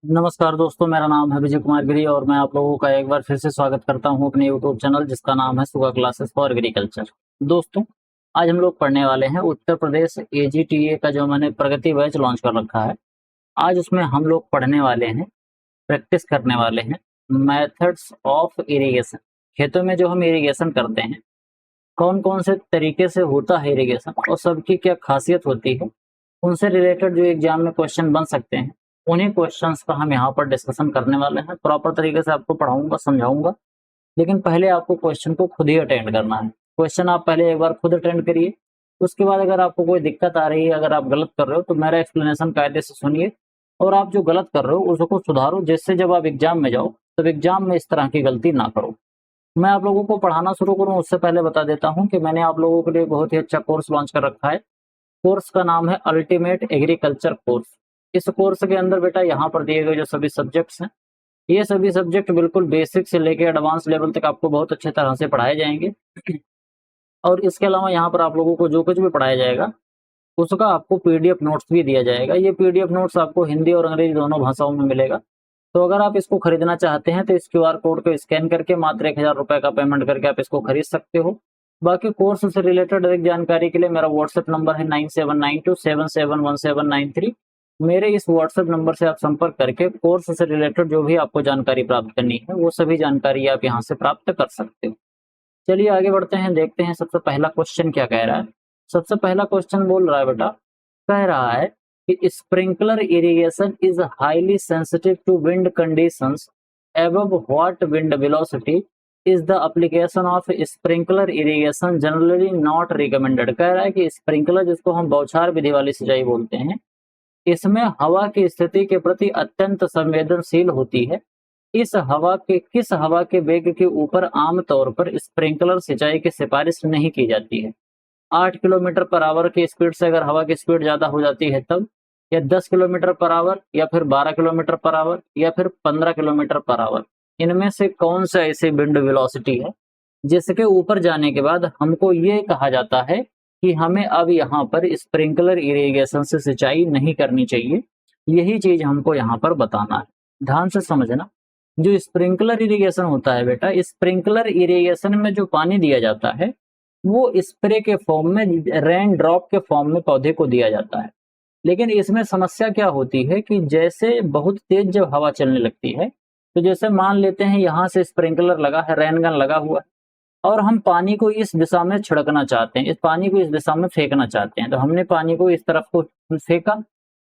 नमस्कार दोस्तों, मेरा नाम है विजय कुमार गिरी और मैं आप लोगों का एक बार फिर से स्वागत करता हूं अपने यूट्यूब चैनल जिसका नाम है सुगा क्लासेस फॉर एग्रीकल्चर। दोस्तों, आज हम लोग पढ़ने वाले हैं उत्तर प्रदेश एजीटीए का जो मैंने प्रगति बैच लॉन्च कर रखा है। आज उसमें हम लोग पढ़ने वाले हैं, प्रैक्टिस करने वाले हैं मेथड्स ऑफ इरिगेशन। खेतों में जो हम इरिगेशन करते हैं, कौन कौन से तरीके से होता है इरिगेशन और सबकी क्या खासियत होती है, उनसे रिलेटेड जो एग्जाम में क्वेश्चन बन सकते हैं, उन्हीं क्वेश्चंस का हम यहाँ पर डिस्कशन करने वाले हैं। प्रॉपर तरीके से आपको पढ़ाऊंगा, समझाऊंगा, लेकिन पहले आपको क्वेश्चन को खुद ही अटेंड करना है। क्वेश्चन आप पहले एक बार खुद अटेंड करिए, उसके बाद अगर आपको कोई दिक्कत आ रही है, अगर आप गलत कर रहे हो तो मेरा एक्सप्लेनेशन कायदे से सुनिए और आप जो गलत कर रहे हो उसको सुधारो, जिससे जब आप एग्जाम में जाओ तब एग्जाम में इस तरह की गलती ना करो। मैं आप लोगों को पढ़ाना शुरू करूं उससे पहले बता देता हूं कि मैंने आप लोगों के लिए बहुत ही अच्छा कोर्स लॉन्च कर रखा है। कोर्स का नाम है अल्टीमेट एग्रीकल्चर कोर्स। इस कोर्स के अंदर बेटा यहाँ पर दिए गए जो सभी सब्जेक्ट्स हैं, ये सभी सब्जेक्ट बिल्कुल बेसिक से लेकर एडवांस लेवल तक आपको बहुत अच्छे तरह से पढ़ाए जाएंगे। और इसके अलावा यहाँ पर आप लोगों को जो कुछ भी पढ़ाया जाएगा उसका आपको पीडीएफ नोट्स भी दिया जाएगा। ये पीडीएफ नोट्स आपको हिंदी और अंग्रेजी दोनों भाषाओं में मिलेगा। तो अगर आप इसको खरीदना चाहते हैं तो इस क्यूआर कोड को स्कैन करके मात्र 1000 रुपए का पेमेंट करके आप इसको खरीद सकते हो। बाकी कोर्स से रिलेटेड अधिक जानकारी के लिए मेरा व्हाट्सएप नंबर है 9792771793। मेरे इस व्हाट्सएप नंबर से आप संपर्क करके कोर्स से रिलेटेड जो भी आपको जानकारी प्राप्त करनी है वो सभी जानकारी आप यहाँ से प्राप्त कर सकते हो। चलिए आगे बढ़ते हैं, देखते हैं सबसे पहला क्वेश्चन क्या कह रहा है। सबसे पहला क्वेश्चन बोल रहा है बेटा, कह रहा है कि sprinkler irrigation is highly sensitive to wind conditions above what wind velocity is the application of sprinkler irrigation generally not recommended। कह रहा है कि स्प्रिंकलर, जिसको हम बौछार विधि वाली सिंचाई बोलते हैं, इसमें हवा की स्थिति के प्रति अत्यंत संवेदनशील होती है। किस हवा के वेग के ऊपर आमतौर पर स्प्रिंकलर सिंचाई की सिफारिश नहीं की जाती है। 8 किलोमीटर पर आवर की स्पीड से अगर हवा की स्पीड ज्यादा हो जाती है तब, या 10 किलोमीटर पर आवर, या फिर 12 किलोमीटर पर आवर, या फिर 15 किलोमीटर पर आवर, इनमें से कौन सा ऐसी विंड वेलोसिटी है जिसके ऊपर जाने के बाद हमको ये कहा जाता है कि हमें अब यहाँ पर स्प्रिंकलर इरिगेशन से सिंचाई नहीं करनी चाहिए। यही चीज हमको यहाँ पर बताना है, ध्यान से समझना। जो स्प्रिंकलर इरिगेशन होता है बेटा, स्प्रिंकलर इरिगेशन में जो पानी दिया जाता है वो स्प्रे के फॉर्म में, रेन ड्रॉप के फॉर्म में पौधे को दिया जाता है। लेकिन इसमें समस्या क्या होती है कि जैसे बहुत तेज जब हवा चलने लगती है, तो जैसे मान लेते हैं यहाँ से स्प्रिंकलर लगा है, रेन गन लगा हुआ है, और हम पानी को इस दिशा में छिड़कना चाहते हैं, इस पानी को इस दिशा में फेंकना चाहते हैं, तो हमने पानी को इस तरफ को फेंका।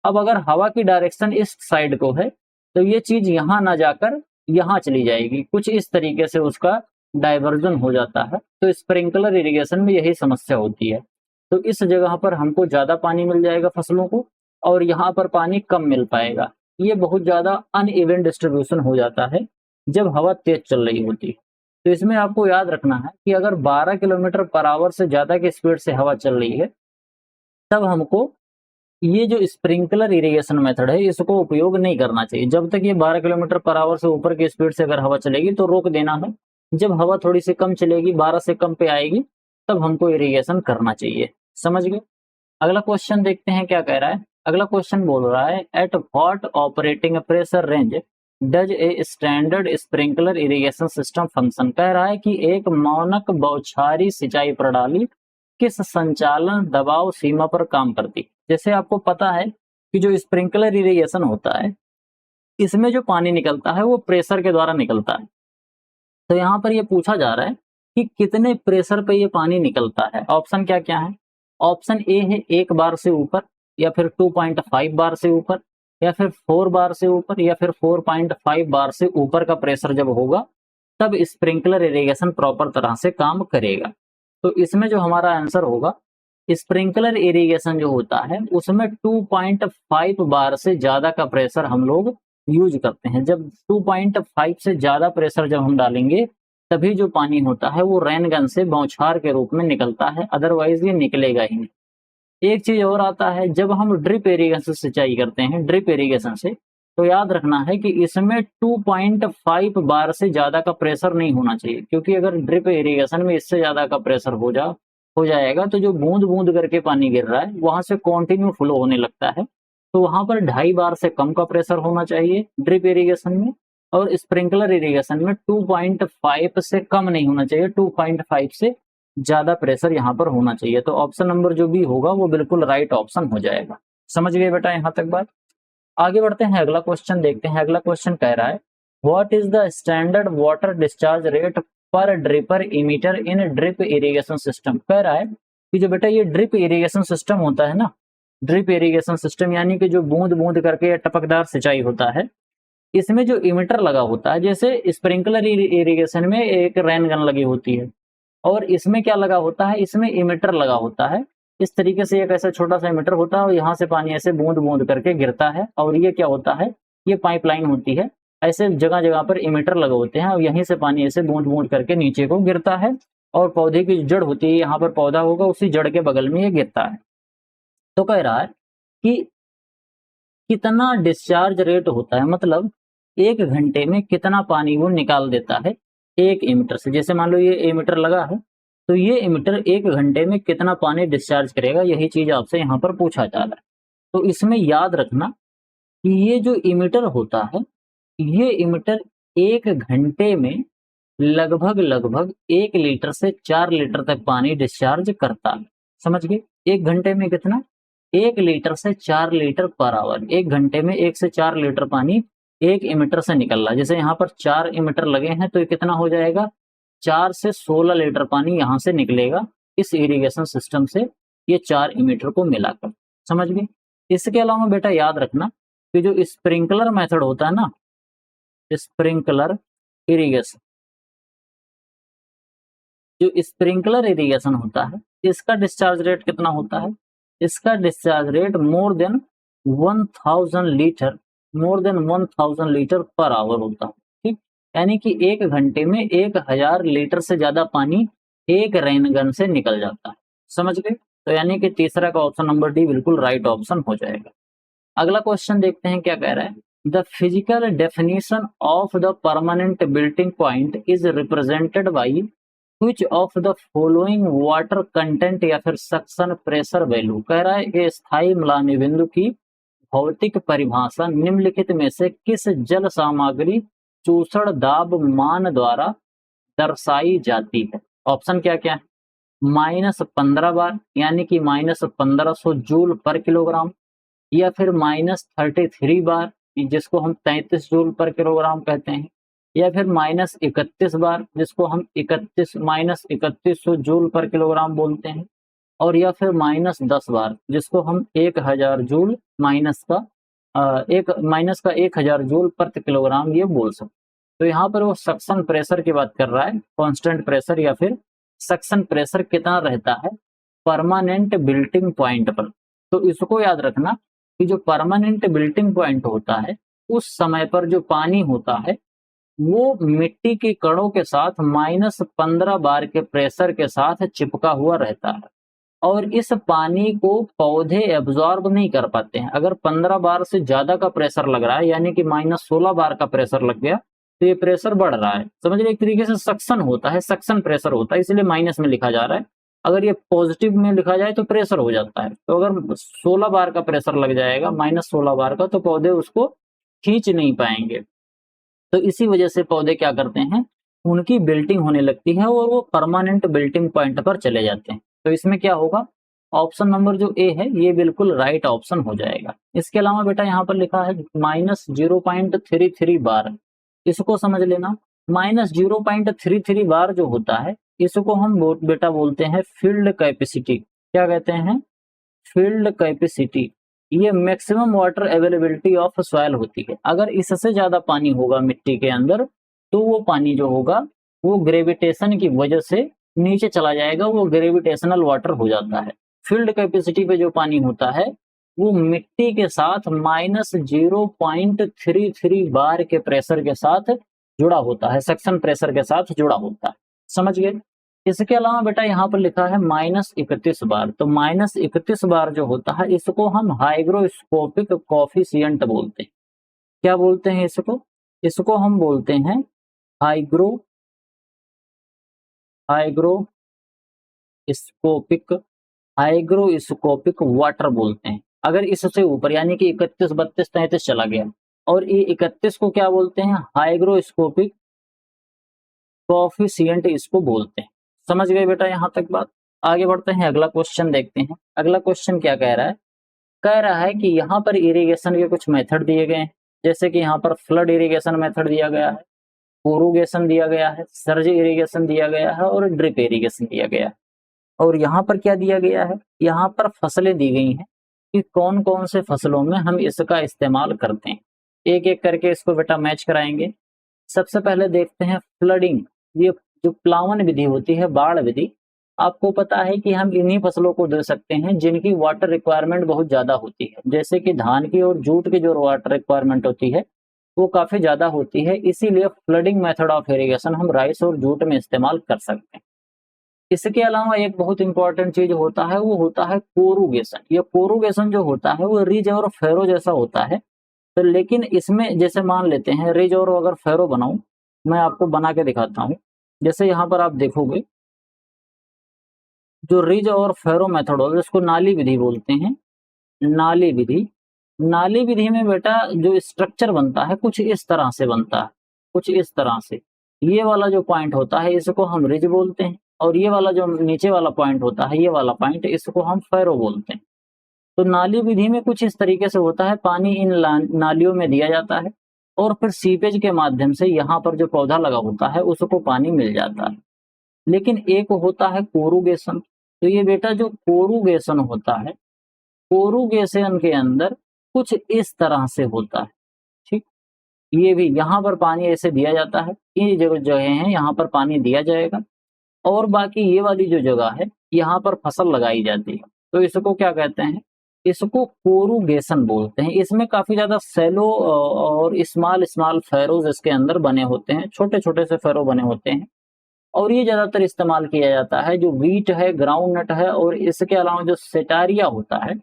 अब अगर हवा की डायरेक्शन इस साइड को है तो ये चीज यहाँ ना जाकर यहाँ चली जाएगी, कुछ इस तरीके से उसका डाइवर्जन हो जाता है। तो स्प्रिंकलर इरिगेशन में यही समस्या होती है। तो इस जगह पर हमको ज्यादा पानी मिल जाएगा फसलों को, और यहाँ पर पानी कम मिल पाएगा। ये बहुत ज्यादा अनइवन डिस्ट्रीब्यूशन हो जाता है जब हवा तेज चल रही होती है। तो इसमें आपको याद रखना है कि अगर 12 किलोमीटर पर आवर से ज्यादा की स्पीड से हवा चल रही है तब हमको ये जो स्प्रिंकलर इरिगेशन मेथड है इसको उपयोग नहीं करना चाहिए। जब तक ये 12 किलोमीटर पर आवर से ऊपर की स्पीड से अगर हवा चलेगी तो रोक देना है। जब हवा थोड़ी सी कम चलेगी, 12 से कम पे आएगी, तब हमको इरिगेशन करना चाहिए। समझ गए? अगला क्वेश्चन देखते हैं क्या कह रहा है। अगला क्वेश्चन बोल रहा है, at what operating pressure range does a standard sprinkler irrigation system function. कह रहा है कि एक मानक बौछारी सिंचाई प्रणाली किस संचालन दबाव सीमा पर काम करती। जैसे आपको पता है कि जो स्प्रिंकलर इरिगेशन होता है इसमें जो पानी निकलता है वो प्रेशर के द्वारा निकलता है। तो यहाँ पर ये पूछा जा रहा है कि कितने प्रेशर पे ये पानी निकलता है। ऑप्शन क्या क्या है? ऑप्शन ए है 1 बार से ऊपर, या फिर 2.5 बार से ऊपर, या फिर 4 बार से ऊपर, या फिर 4.5 बार से ऊपर का प्रेशर जब होगा तब स्प्रिंकलर इरिगेशन प्रॉपर तरह से काम करेगा। तो इसमें जो हमारा आंसर होगा, स्प्रिंकलर इरिगेशन जो होता है उसमें 2.5 बार से ज्यादा का प्रेशर हम लोग यूज करते हैं। जब 2.5 से ज्यादा प्रेशर जब हम डालेंगे तभी जो पानी होता है वो रेन गन से बौछार के रूप में निकलता है, अदरवाइज ये निकलेगा ही नहीं। एक चीज और आता है, जब हम ड्रिप इरिगेशन से सिंचाई करते हैं, ड्रिप इरिगेशन से, तो याद रखना है कि इसमें 2.5 बार से ज्यादा का प्रेशर नहीं होना चाहिए, क्योंकि अगर ड्रिप इरिगेशन में इससे ज्यादा का प्रेशर हो जाएगा तो जो बूंद बूंद करके पानी गिर रहा है वहां से कंटिन्यू फ्लो होने लगता है, तो वहां पर 2.5 बार से कम का प्रेशर होना चाहिए ड्रिप इरिगेशन में, और स्प्रिंकलर इरिगेशन में 2.5 से कम नहीं होना चाहिए, 2.5 से ज्यादा प्रेशर यहाँ पर होना चाहिए। तो ऑप्शन नंबर जो भी होगा वो बिल्कुल राइट ऑप्शन हो जाएगा। समझ गए बेटा यहाँ तक बात। आगे बढ़ते हैं, अगला क्वेश्चन देखते हैं। अगला क्वेश्चन कह रहा है what is the standard water discharge rate पर ड्रिपर इमीटर इन ड्रिप इरिगेशन सिस्टम। कह रहा है कि जो बेटा ये ड्रिप इरिगेशन सिस्टम होता है ना, ड्रिप इरिगेशन सिस्टम यानी कि जो बूंद बूंद करके टपकदार सिंचाई होता है, इसमें जो इमीटर लगा होता है, जैसे स्प्रिंकलर इरिगेशन में एक रेन गन लगी होती है, और इसमें क्या लगा होता है, इसमें इमीटर लगा होता है। इस तरीके से एक ऐसा छोटा सा इमीटर होता है और यहाँ से पानी ऐसे बूंद बूंद करके गिरता है, और ये क्या होता है, ये पाइपलाइन होती है। ऐसे जगह जगह पर इमीटर लगे होते हैं और यहीं से पानी ऐसे बूंद बूंद करके नीचे को गिरता है, और पौधे की जड़ होती है, यहाँ पर पौधा होगा, उसी जड़ के बगल में ये गिरता है। तो कह रहा है कि कितना डिस्चार्ज रेट होता है, मतलब 1 घंटे में कितना पानी वो निकाल देता है एक इमीटर से। जैसे मान लो ये इमीटर लगा है, तो ये इमीटर 1 घंटे में कितना पानी डिस्चार्ज करेगा, यही चीज आपसे यहाँ पर पूछा जा रहा है। तो इसमें याद रखना कि ये जो इमीटर होता है, ये इमीटर 1 घंटे में लगभग लगभग 1 लीटर से 4 लीटर तक पानी डिस्चार्ज करता है। समझ गए, 1 घंटे में कितना, 1 लीटर से 4 लीटर पर आवर। 1 घंटे में 1 से 4 लीटर पानी एक इमीटर से निकल रहा है। जैसे यहाँ पर 4 इमीटर लगे हैं, तो ये कितना हो जाएगा, 4 से 16 लीटर पानी यहाँ से निकलेगा इस इरिगेशन सिस्टम से, ये 4 इमीटर को मिलाकर। समझ गए। इसके अलावा बेटा याद रखना कि जो स्प्रिंकलर मेथड होता है ना, स्प्रिंकलर इरिगेशन, जो स्प्रिंकलर इरिगेशन होता है, इसका डिस्चार्ज रेट कितना होता है, इसका discharge rate more than 1000 litre, more than 1000 litre per hour होता है। ठीक, यानी कि 1 घंटे में 1000 लीटर से ज्यादा पानी एक रेन गन से निकल जाता है। समझ गए। तो यानी कि तीसरा का ऑप्शन नंबर डी बिल्कुल राइट ऑप्शन हो जाएगा। अगला क्वेश्चन देखते हैं क्या कह रहा है। The physical definition of the permanent wilting point is represented by which of the following water content या फिर सक्शन प्रेशर वैल्यू। कह रहा है कि स्थायी मिलानी बिंदु की भौतिक परिभाषा निम्नलिखित में से किस जल सामग्री चूसण दाब मान द्वारा दर्शाई जाती है। ऑप्शन क्या क्या है, -15 बार यानी कि -1500 जूल पर किलोग्राम, या फिर -33 बार जिसको हम 33 जूल पर किलोग्राम कहते हैं, या फिर -31 बार जिसको हम 3100 जूल पर किलोग्राम बोलते हैं, और या फिर -10 बार जिसको हम 1000 जूल माइनस का 1000 जूल प्रति किलोग्राम ये बोल सकते। तो यहाँ पर वो सक्शन प्रेशर की बात कर रहा है, कांस्टेंट प्रेशर या फिर सक्शन प्रेशर कितना रहता है परमानेंट बिल्टिंग पॉइंट पर। तो इसको याद रखना कि जो परमानेंट बिल्टिंग पॉइंट होता है, उस समय पर जो पानी होता है वो मिट्टी के कणों के साथ -15 बार के प्रेशर के साथ चिपका हुआ रहता है, और इस पानी को पौधे एब्जॉर्ब नहीं कर पाते हैं। अगर 15 बार से ज्यादा का प्रेशर लग रहा है, यानी कि -16 बार का प्रेशर लग गया, तो ये प्रेशर बढ़ रहा है। समझ रहे, एक तरीके से सक्शन होता है, सक्शन प्रेशर होता है, इसलिए माइनस में लिखा जा रहा है। अगर ये पॉजिटिव में लिखा जाए तो प्रेशर हो जाता है। तो अगर 16 बार का प्रेशर लग जाएगा, -16 बार का, तो पौधे उसको खींच नहीं पाएंगे। तो इसी वजह से पौधे क्या करते हैं, उनकी बिल्टिंग होने लगती है और वो परमानेंट बिल्टिंग पॉइंट पर चले जाते हैं। तो इसमें क्या होगा, ऑप्शन नंबर जो ए है ये बिल्कुल राइट ऑप्शन हो जाएगा। इसके अलावा बेटा यहाँ पर लिखा है -0.33 बार, इसको समझ लेना। -0.33 बार जो होता है, इसको हम बेटा बोलते हैं फील्ड कैपेसिटी। क्या कहते हैं, फील्ड कैपेसिटी। ये maximum water availability of soil होती है। अगर इससे ज्यादा पानी होगा मिट्टी के अंदर, तो वो पानी जो होगा वो ग्रेविटेशन की वजह से नीचे चला जाएगा, वो ग्रेविटेशनल वाटर हो जाता है। फील्ड कैपेसिटी पे जो पानी होता है वो मिट्टी के साथ -0.33 बार के प्रेशर के साथ जुड़ा होता है, सक्शन प्रेशर के साथ जुड़ा होता है। समझ गए। इसके अलावा बेटा यहाँ पर लिखा है -31 बार। तो -31 बार जो होता है, इसको हम हाइग्रोस्कोपिक कोफिशिएंट बोलते हैं। क्या बोलते हैं इसको, इसको हम बोलते हैं हाइग्रोस्कोपिक वाटर बोलते हैं। अगर इससे ऊपर यानी कि 31, 32, 33 चला गया, और ये 31 को क्या बोलते हैं, हाइग्रोस्कोपिक कोएफिशिएंट इसको बोलते हैं। समझ गए बेटा यहाँ तक बात। आगे बढ़ते हैं, अगला क्वेश्चन देखते हैं। अगला क्वेश्चन क्या कह रहा है, कह रहा है कि यहाँ पर इरिगेशन के कुछ मेथड दिए गए हैं, जैसे कि यहाँ पर फ्लड इरिगेशन मेथड दिया गया है, पोरोगेशन दिया गया है, सर्ज इरिगेशन दिया गया है और ड्रिप इरिगेशन दिया गया है। और यहाँ पर क्या दिया गया है, यहाँ पर फसलें दी गई हैं कि कौन कौन से फसलों में हम इसका इस्तेमाल करते हैं। एक एक करके इसको बेटा मैच कराएंगे। सबसे पहले देखते हैं फ्लडिंग। ये जो प्लावन विधि होती है, बाढ़ विधि, आपको पता है कि हम इन्हीं फसलों को दे सकते हैं जिनकी वाटर रिक्वायरमेंट बहुत ज्यादा होती है, जैसे कि धान की और जूट की जो वाटर रिक्वायरमेंट होती है वो काफी ज्यादा होती है, इसीलिए फ्लडिंग मेथड ऑफ इरिगेशन हम राइस और जूट में इस्तेमाल कर सकते हैं। इसके अलावा एक बहुत इंपॉर्टेंट चीज होता है, वो होता है कोरुगेशन। ये कोरुगेशन जो होता है वो रिज और फेरो जैसा होता है, तो लेकिन इसमें जैसे मान लेते हैं रिज और अगर फेरो बनाऊं, मैं आपको बना के दिखाता हूं। जैसे यहाँ पर आप देखोगे जो रिज और फेरो मेथड होता है इसको नाली विधि बोलते हैं। नाली विधि, नाली विधि में बेटा जो स्ट्रक्चर बनता है कुछ इस तरह से बनता है, कुछ इस तरह से। ये वाला जो पॉइंट होता है इसको हम रिज बोलते हैं, और ये वाला जो नीचे वाला पॉइंट होता है, ये वाला पॉइंट, इसको हम फेरो बोलते हैं। तो नाली विधि में कुछ इस तरीके से होता है, पानी इन नालियों में दिया जाता है और फिर सीपेज के माध्यम से यहाँ पर जो पौधा लगा होता है उसको पानी मिल जाता है। लेकिन एक होता है कोरुगेशन। तो ये बेटा जो कोरुगेशन होता है, कोरुगेशन के अंदर कुछ इस तरह से होता है, ठीक। ये भी यहाँ पर पानी ऐसे दिया जाता है, ये जो जगह है यहाँ पर पानी दिया जाएगा, और बाकी ये वाली जो जगह है यहाँ पर फसल लगाई जाती है। तो इसको क्या कहते हैं, इसको कोरुगेशन बोलते हैं। इसमें काफी ज्यादा सेलो और स्मॉल स्मॉल फैरोज इसके अंदर बने होते हैं, छोटे छोटे से फैरो बने होते हैं, और ये ज्यादातर इस्तेमाल किया जाता है जो वीट है, ग्राउंड नट है, और इसके अलावा जो सेटारिया होता है,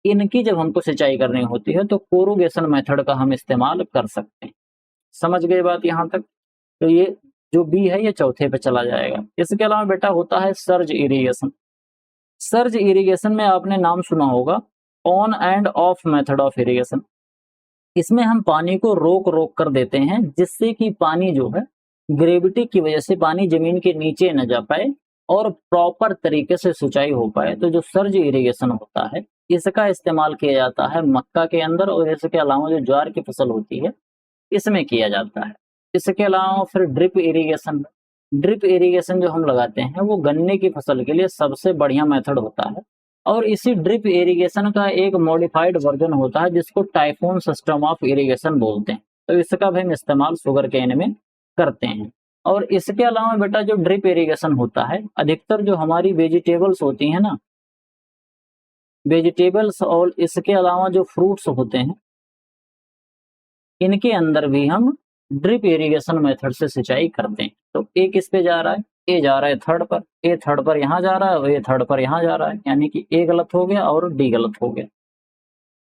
इनकी जब हमको सिंचाई करनी होती है तो कोरुगेशन मेथड का हम इस्तेमाल कर सकते हैं। समझ गए बात यहाँ तक। तो ये जो बी है ये चौथे पे चला जाएगा। इसके अलावा बेटा होता है सर्ज इरिगेशन। सर्ज इरिगेशन में आपने नाम सुना होगा, on and off method of irrigation. इसमें हम पानी को रोक रोक कर देते हैं जिससे कि पानी जो है ग्रेविटी की वजह से पानी जमीन के नीचे न जा पाए और प्रॉपर तरीके से सिंचाई हो पाए। तो जो सर्ज इरिगेशन होता है इसका इस्तेमाल किया जाता है मक्का के अंदर, और इसके अलावा जो ज्वार की फसल होती है इसमें किया जाता है। इसके अलावा फिर ड्रिप इरिगेशन। ड्रिप इरिगेशन जो हम लगाते हैं वो गन्ने की फसल के लिए सबसे बढ़िया मेथड होता है, और इसी ड्रिप इरिगेशन का एक मॉडिफाइड वर्जन होता है जिसको टाइफून सिस्टम ऑफ इरिगेशन बोलते हैं। तो इसका भी हम इस्तेमाल शुगर केन में करते हैं। और इसके अलावा बेटा जो ड्रिप इरिगेशन होता है, अधिकतर जो हमारी वेजिटेबल्स होती हैं ना, वेजिटेबल्स और इसके अलावा जो फ्रूट्स होते हैं, इनके अंदर भी हम ड्रिप इरिगेशन मेथड से सिंचाई करते हैं। तो ए किस पे जा रहा है, ए जा रहा है थर्ड पर, ए थर्ड पर यहाँ जा रहा है और ए थर्ड पर यहाँ जा रहा है, यानी कि ए गलत हो गया और डी गलत हो गया।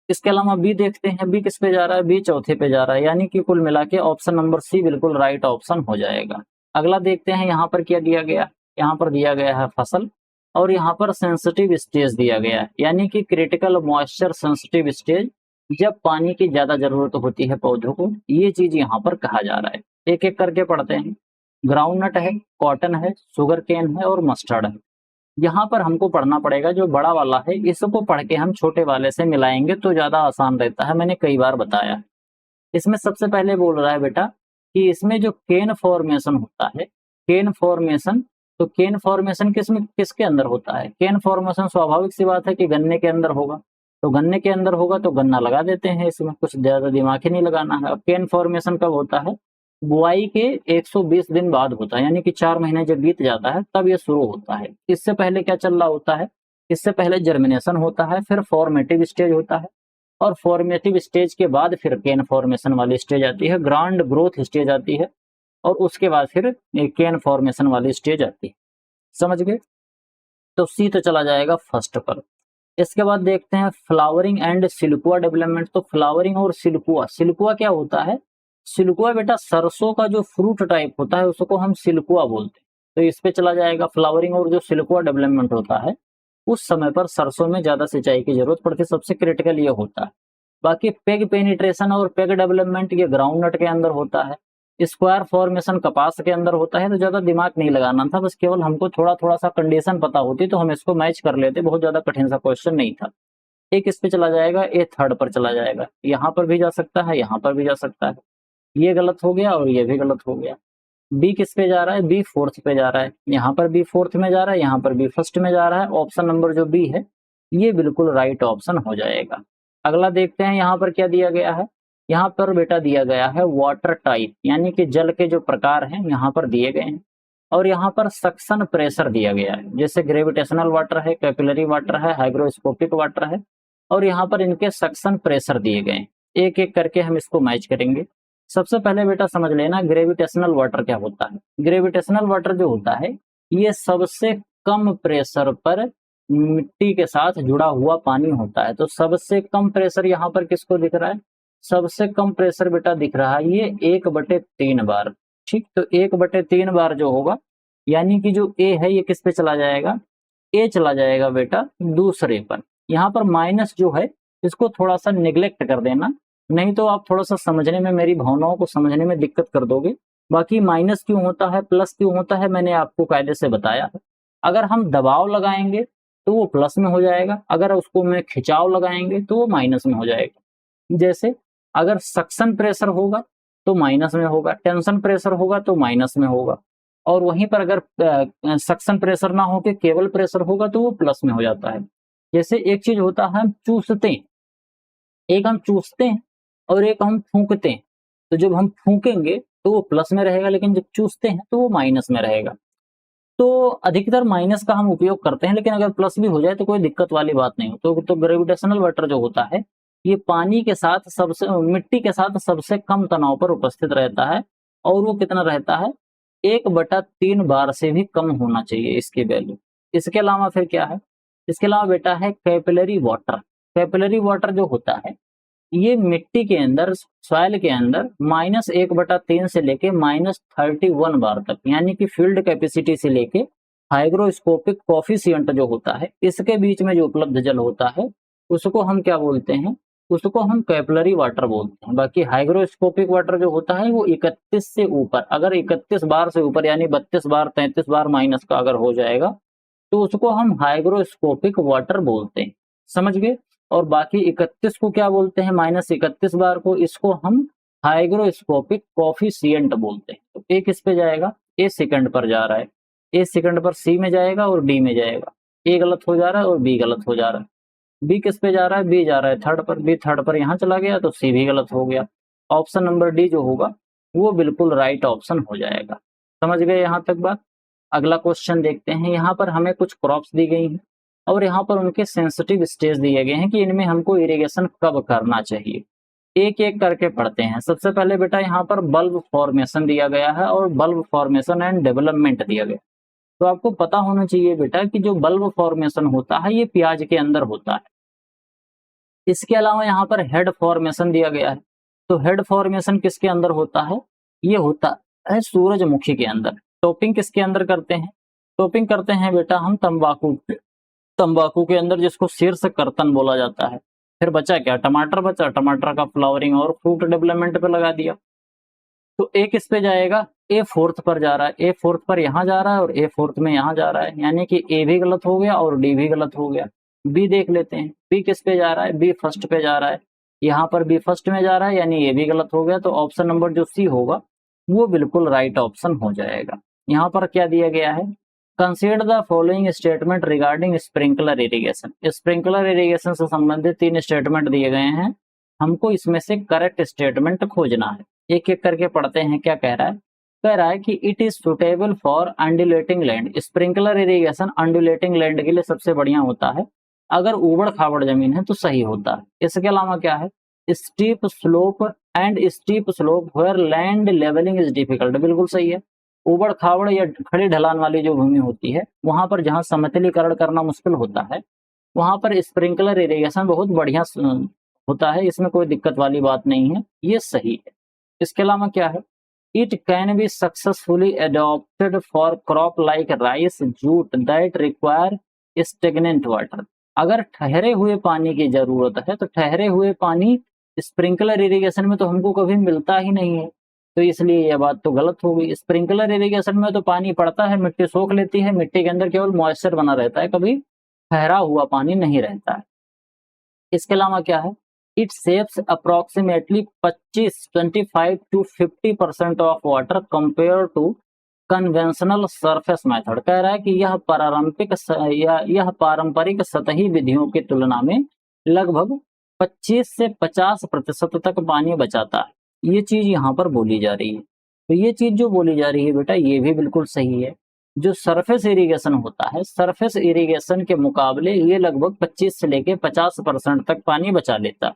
इसके अलावा बी देखते हैं, बी किस पे जा रहा है, बी चौथे पे जा रहा है, यानी कि कुल मिला के ऑप्शन नंबर सी बिल्कुल राइट ऑप्शन हो जाएगा। अगला देखते हैं यहाँ पर क्या दिया गया, यहाँ पर दिया गया है फसल, और यहाँ पर सेंसिटिव स्टेज दिया गया है, यानी कि क्रिटिकल मॉइस्चर सेंसिटिव स्टेज, जब पानी की ज्यादा जरूरत होती है पौधों को, ये चीज यहाँ पर कहा जा रहा है। एक एक करके पढ़ते हैं। ग्राउंडनट है, कॉटन है, शुगर केन है और मस्टर्ड है। यहाँ पर हमको पढ़ना पड़ेगा जो बड़ा वाला है, इसको पढ़ के हम छोटे वाले से मिलाएंगे तो ज्यादा आसान रहता है, मैंने कई बार बताया। इसमें सबसे पहले बोल रहा है बेटा कि इसमें जो केन फॉर्मेशन होता है, केन फॉर्मेशन, तो केन फॉर्मेशन किसके अंदर होता है, केन फॉर्मेशन स्वाभाविक सी बात है कि गन्ने के अंदर होगा, तो गन्ने के अंदर होगा तो गन्ना लगा देते हैं, इसमें कुछ ज्यादा दिमाग ही नहीं लगाना है। अब केन फॉर्मेशन कब होता है, बुआई के 120 दिन बाद होता है, यानी कि 4 महीने जब बीत जाता है तब ये शुरू होता है। इससे पहले क्या चल रहा होता है, इससे पहले जर्मिनेशन होता है, फिर फॉर्मेटिव स्टेज होता है, और फॉर्मेटिव स्टेज के बाद फिर केन फॉर्मेशन वाली स्टेज आती है, ग्रांड ग्रोथ स्टेज आती है, और उसके बाद फिर केन फॉर्मेशन वाली स्टेज आती है। समझ गए। तो सी तो चला जाएगा फर्स्ट पर। इसके बाद देखते हैं फ्लावरिंग एंड सिल्कुआ डेवलपमेंट। तो फ्लावरिंग और सिल्कुआ, सिल्कुआ क्या होता है, सिल्कुआ बेटा सरसों का जो फ्रूट टाइप होता है उसको हम सिल्कुआ बोलते हैं, तो इस पे चला जाएगा फ्लावरिंग और जो सिल्कुआ डेवलपमेंट होता है उस समय पर सरसों में ज्यादा सिंचाई की जरूरत पड़ती है, सबसे क्रिटिकल ये होता है। बाकी पेग पेनिट्रेशन और पेग डेवलपमेंट ये ग्राउंडनट के अंदर होता है, स्क्वायर फॉर्मेशन कपास के अंदर होता है। तो ज्यादा दिमाग नहीं लगाना था, बस केवल हमको थोड़ा थोड़ा सा कंडीशन पता होती तो हम इसको मैच कर लेते, बहुत ज्यादा कठिन सा क्वेश्चन नहीं था। एक इस पे चला जाएगा, ए थर्ड पर चला जाएगा, यहाँ पर भी जा सकता है, यहाँ पर भी जा सकता है। ये गलत हो गया और ये भी गलत हो गया। बी किस पे जा रहा है, बी फोर्थ पे जा रहा है, यहाँ पर बी फोर्थ में जा रहा है, यहाँ पर बी फर्स्ट में जा रहा है। ऑप्शन नंबर जो बी है ये बिल्कुल राइट ऑप्शन हो जाएगा। अगला देखते हैं यहाँ पर क्या दिया गया है। यहाँ पर बेटा दिया गया है वाटर टाइप, यानी कि जल के जो प्रकार हैं यहाँ पर दिए गए हैं, और यहाँ पर सक्शन प्रेशर दिया गया है। जैसे ग्रेविटेशनल वाटर है, कैपिलरी वाटर है, हाइग्रोस्कोपिक वाटर है, और यहाँ पर इनके सक्शन प्रेशर दिए गए हैं। एक एक करके हम इसको मैच करेंगे। सबसे पहले बेटा समझ लेना ग्रेविटेशनल वाटर क्या होता है। ग्रेविटेशनल वाटर जो होता है ये सबसे कम प्रेशर पर मिट्टी के साथ जुड़ा हुआ पानी होता है। तो सबसे कम प्रेशर यहाँ पर किसको दिख रहा है, सबसे कम प्रेशर बेटा दिख रहा है ये 1/3 बार। ठीक, तो 1/3 बार जो होगा, यानी कि जो ए है ये किस पे चला जाएगा, ए चला जाएगा बेटा दूसरे पर। यहाँ पर माइनस जो है इसको थोड़ा सा निग्लेक्ट कर देना, नहीं तो आप थोड़ा सा समझने में, मेरी भावनाओं को समझने में दिक्कत कर दोगे। बाकी माइनस क्यों होता है, प्लस क्यों होता है, मैंने आपको कायदे से बताया है। अगर हम दबाव लगाएंगे तो वो प्लस में हो जाएगा, अगर उसको में खिंचाव लगाएंगे तो वो माइनस में हो जाएगा। जैसे अगर सक्शन प्रेशर होगा तो माइनस में होगा, टेंशन प्रेशर होगा तो माइनस में होगा, और वहीं पर अगर सक्शन प्रेशर ना हो के केवल प्रेशर होगा तो वो प्लस में हो जाता है। जैसे एक चीज होता है हम चूसते हैं, एक हम चूसते हैं और एक हम फूंकते हैं। तो जब हम फूंकेंगे तो वो प्लस में रहेगा, लेकिन जब चूसते हैं तो वो माइनस में रहेगा। तो अधिकतर माइनस का हम उपयोग करते हैं, लेकिन अगर प्लस भी हो जाए तो कोई दिक्कत वाली बात नहीं हो। तो ग्रेविटेशनल वाटर जो होता है ये पानी के साथ सबसे, मिट्टी के साथ सबसे कम तनाव पर उपस्थित रहता है, और वो कितना रहता है, 1/3 बार से भी कम होना चाहिए इसकी वैल्यू। इसके अलावा फिर क्या है, इसके अलावा बेटा है कैपिलरी वाटर। कैपिलरी वाटर जो होता है ये मिट्टी के अंदर, सॉइल के अंदर -1/3 से लेके -31 बार तक, यानी कि फील्ड कैपेसिटी से लेके हाइग्रोस्कोपिक कोफिशिएंट जो होता है इसके बीच में जो उपलब्ध जल होता है उसको हम क्या बोलते हैं, उसको हम कैपिलरी वाटर बोलते हैं। बाकी हाइग्रोस्कोपिक वाटर जो होता है वो 31 से ऊपर, अगर 31 बार से ऊपर यानी 32 बार 33 बार माइनस का अगर हो जाएगा तो उसको हम हाइग्रोस्कोपिक वाटर बोलते हैं। समझ गए। और बाकी 31 को क्या बोलते हैं, -31 बार को, इसको हम हाइग्रोस्कोपिक कोफिशिएंट बोलते हैं। तो ए किस पे जाएगा, ए सेकंड पर जा रहा है, ए सेकंड पर सी में जाएगा और डी में जाएगा। ए गलत हो जा रहा है और बी गलत हो जा रहा है। बी किस पे जा रहा है, बी जा रहा है थर्ड पर, बी थर्ड पर यहाँ चला गया तो सी भी गलत हो गया। ऑप्शन नंबर डी जो होगा वो बिल्कुल राइट ऑप्शन हो जाएगा। समझ गए यहाँ तक बात। अगला क्वेश्चन देखते हैं। यहाँ पर हमें कुछ क्रॉप्स दी गई हैं और यहाँ पर उनके सेंसिटिव स्टेज दिए गए हैं कि इनमें हमको इरिगेशन कब करना चाहिए। एक एक करके पढ़ते हैं। सबसे पहले बेटा यहाँ पर बल्ब फॉर्मेशन दिया गया है और बल्ब फॉर्मेशन एंड डेवलपमेंट दिया गया। तो आपको पता होना चाहिए बेटा कि जो बल्ब फॉर्मेशन होता है ये प्याज के अंदर होता है। इसके अलावा यहाँ पर हेड फॉर्मेशन दिया गया है। तो हेड फॉर्मेशन किसके अंदर होता है, ये होता है सूरजमुखी के अंदर। टॉपिंग किसके अंदर करते हैं, टॉपिंग करते हैं बेटा हम तंबाकू पे, तंबाकू के अंदर, जिसको शीर्ष कर्तन बोला जाता है। फिर बचा क्या, टमाटर बचा, टमाटर का फ्लावरिंग और फ्रूट डेवलपमेंट पे लगा दिया। तो ए किस पे जाएगा, ए फोर्थ पर जा रहा है, ए फोर्थ पर यहाँ जा रहा है और ए फोर्थ में यहाँ जा रहा है, यानी कि ए भी गलत हो गया और डी भी गलत हो गया। बी देख लेते हैं, बी किस पे जा रहा है, बी फर्स्ट पे जा रहा है, यहाँ पर बी फर्स्ट में जा रहा है यानी ये भी गलत हो गया। तो ऑप्शन नंबर जो सी होगा वो बिल्कुल राइट ऑप्शन हो जाएगा। यहाँ पर क्या दिया गया है, consider the following statement regarding sprinkler irrigation. Sprinkler irrigation से संबंधित 3 स्टेटमेंट दिए गए हैं, हमको इसमें से करेक्ट स्टेटमेंट खोजना है। एक एक करके पढ़ते हैं। क्या कह रहा है, कह रहा है कि it is suitable for undulating land. Sprinkler irrigation undulating land के लिए सबसे बढ़िया होता है, अगर ऊबड़ खाबड़ जमीन है तो सही होता है। इसके अलावा क्या है, steep slope and steep slope where land levelling is difficult. बिल्कुल सही है। ऊबड़ खाबड़ या खड़ी ढलान वाली जो भूमि होती है वहां पर जहां समतलीकरण करना मुश्किल होता है वहां पर स्प्रिंकलर इरिगेशन बहुत बढ़िया होता है, इसमें कोई दिक्कत वाली बात नहीं है, ये सही है। इसके अलावा क्या है, it can be successfully adopted for crop like rice jute that require stagnant water, अगर ठहरे हुए पानी की जरूरत है तो ठहरे हुए पानी स्प्रिंकलर इरिगेशन में तो हमको कभी मिलता ही नहीं है, तो इसलिए यह बात तो गलत हो गई। स्प्रिंकलर इरिगेशन में तो पानी पड़ता है, मिट्टी सोख लेती है, मिट्टी के अंदर केवल मॉइस्चर बना रहता है, कभी ठहरा हुआ पानी नहीं रहता है। इसके अलावा क्या है, it saves approximately 25 to 50% of water compare to conventional surface method. कह रहा है कि यह पारंपरिक सतही विधियों की तुलना में लगभग 25 से 50% तक पानी बचाता है। ये चीज यहाँ पर बोली जा रही है, तो ये चीज जो बोली जा रही है बेटा ये भी बिल्कुल सही है। जो सरफेस इरिगेशन होता है, सरफेस इरिगेशन के मुकाबले ये लगभग 25 से लेके 50% तक पानी बचा लेता है।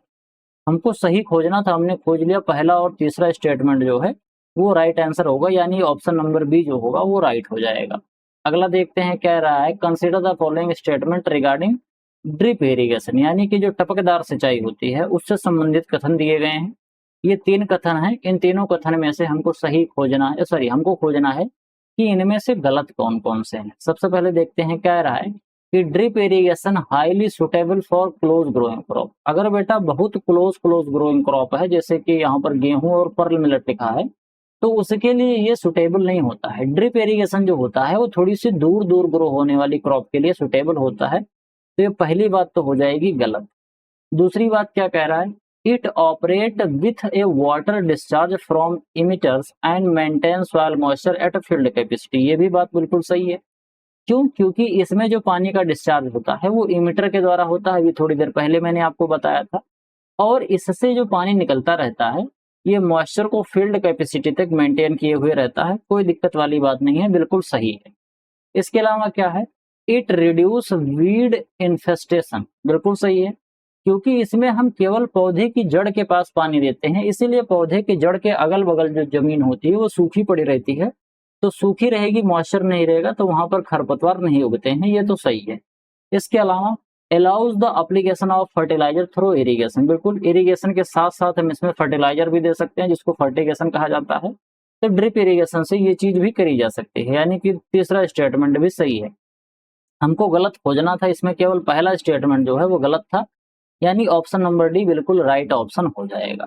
हमको सही खोजना था, हमने खोज लिया, पहला और तीसरा स्टेटमेंट जो है वो राइट आंसर होगा, यानी ऑप्शन नंबर बी जो होगा वो राइट हो जाएगा। अगला देखते हैं, कह रहा है consider the following statement regarding drip irrigation, यानी कि जो टपकदार सिंचाई होती है उससे संबंधित कथन दिए गए हैं। ये 3 कथन हैं, इन तीनों कथन में से हमको सही खोजना है, हमको खोजना है कि इनमें से गलत कौन कौन से हैं। सबसे पहले देखते हैं, कह रहा है कि drip irrigation highly suitable for close growing crop. अगर बेटा बहुत क्लोज ग्रोइंग क्रॉप है, जैसे कि यहाँ पर गेहूं और पर्ल मिलेट लिखा है, तो उसके लिए ये सुटेबल नहीं होता है। ड्रिप इरिगेशन जो होता है वो थोड़ी सी दूर दूर ग्रो होने वाली क्रॉप के लिए सुटेबल होता है, तो ये पहली बात तो हो जाएगी गलत। दूसरी बात क्या कह रहा है, it operate with a water discharge from emitters and maintain soil moisture at field capacity. ये भी बात बिल्कुल सही है। क्यों? क्योंकि इसमें जो पानी का डिस्चार्ज होता है वो इमिटर के द्वारा होता है, अभी थोड़ी देर पहले मैंने आपको बताया था, और इससे जो पानी निकलता रहता है ये मॉइस्चर को फील्ड कैपेसिटी तक मेंटेन किए हुए रहता है, कोई दिक्कत वाली बात नहीं है, बिल्कुल सही है। इसके अलावा क्या है, इट रिड्यूस वीड इन्फेस्टेशन, बिल्कुल सही है, क्योंकि इसमें हम केवल पौधे की जड़ के पास पानी देते हैं, इसीलिए पौधे की जड़ के अगल बगल जो जमीन होती है वो सूखी पड़ी रहती है, तो सूखी रहेगी, मॉइस्चर नहीं रहेगा, तो वहां पर खरपतवार नहीं उगते हैं, ये तो सही है। इसके अलावा allows the application of fertiliser through irrigation, बिल्कुल इरिगेशन के साथ साथ हम इसमें फर्टिलाइजर भी दे सकते हैं जिसको फर्टिगेशन कहा जाता है, तो ड्रिप इरिगेशन से ये चीज भी करी जा सकती है, यानी कि तीसरा स्टेटमेंट भी सही है। हमको गलत खोजना था, इसमें केवल पहला स्टेटमेंट जो है वो गलत था, यानी ऑप्शन नंबर डी बिल्कुल राइट ऑप्शन हो जाएगा।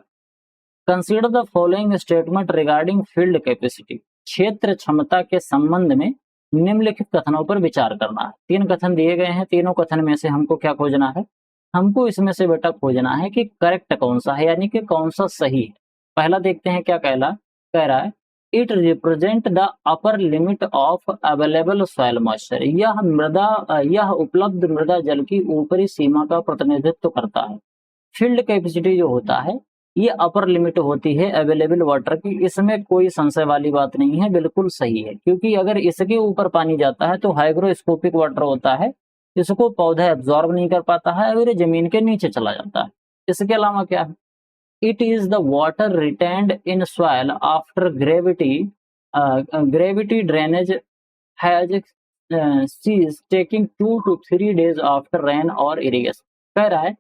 Consider the following statement regarding field capacity, क्षेत्र क्षमता के संबंध में निम्नलिखित कथनों पर विचार करना है। 3 कथन दिए गए हैं, तीनों कथन में से हमको क्या खोजना है, हमको इसमें से बेटा खोजना है कि करेक्ट कौन सा है, यानी कि कौन सा सही है। पहला देखते हैं क्या कह रहा है, it represent the upper limit of available soil moisture, यह उपलब्ध मृदा जल की ऊपरी सीमा का प्रतिनिधित्व करता है। फील्ड कैपेसिटी जो होता है ये अपर लिमिट होती है अवेलेबल वाटर की, इसमें कोई संशय वाली बात नहीं है, बिल्कुल सही है, क्योंकि अगर इसके ऊपर पानी जाता है तो हाइग्रोस्कोपिक वाटर होता है, इसको पौधा एब्जॉर्ब नहीं कर पाता है और ये जमीन के नीचे चला जाता है। इसके अलावा क्या है, it is the water retained in soil after gravity drainage has cease taking 2 to 3 days after rain और इरिगेशन। कह रहा है